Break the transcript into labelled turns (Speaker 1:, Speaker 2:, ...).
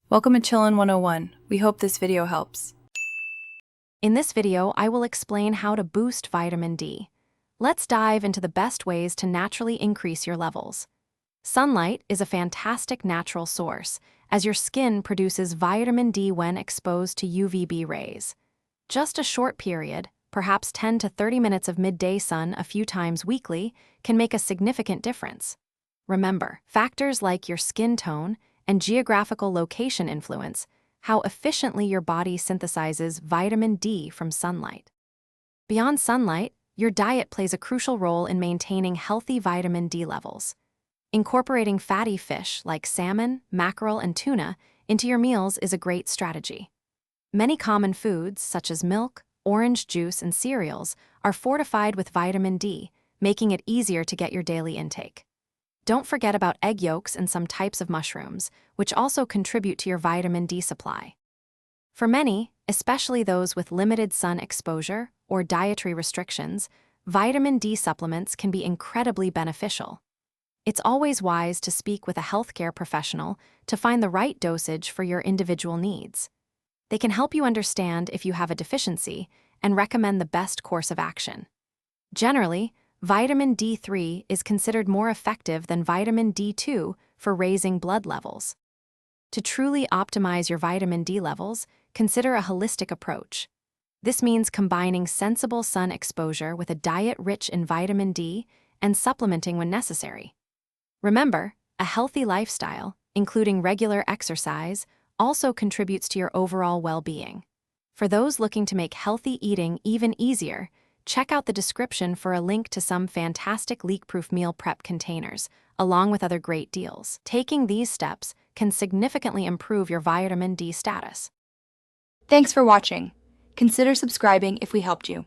Speaker 1: Welcome to Chillin' 101. We hope this video helps.
Speaker 2: In this video, I will explain how to boost vitamin D. Let's dive into the best ways to naturally increase your levels. Sunlight is a fantastic natural source, as your skin produces vitamin D when exposed to UVB rays. Just a short period, perhaps 10 to 30 minutes of midday sun a few times weekly, can make a significant difference. Remember, factors like your skin tone and geographical location influence how efficiently your body synthesizes vitamin D from sunlight. Beyond sunlight, your diet plays a crucial role in maintaining healthy vitamin D levels. Incorporating fatty fish like salmon, mackerel, and tuna into your meals is a great strategy. Many common foods, such as milk, orange juice, and cereals, are fortified with vitamin D, making it easier to get your daily intake. Don't forget about egg yolks and some types of mushrooms, which also contribute to your vitamin D supply. For many, especially those with limited sun exposure or dietary restrictions, vitamin D supplements can be incredibly beneficial. It's always wise to speak with a healthcare professional to find the right dosage for your individual needs. They can help you understand if you have a deficiency and recommend the best course of action. Generally, vitamin D3 is considered more effective than vitamin D2 for raising blood levels. To truly optimize your vitamin D levels, consider a holistic approach. This means combining sensible sun exposure with a diet rich in vitamin D and supplementing when necessary. Remember, a healthy lifestyle, including regular exercise, also contributes to your overall well-being. For those looking to make healthy eating even easier, check out the description for a link to some fantastic leak-proof meal prep containers, along with other great deals. Taking these steps can significantly improve your vitamin D status.
Speaker 1: Thanks for watching. Consider subscribing if we helped you.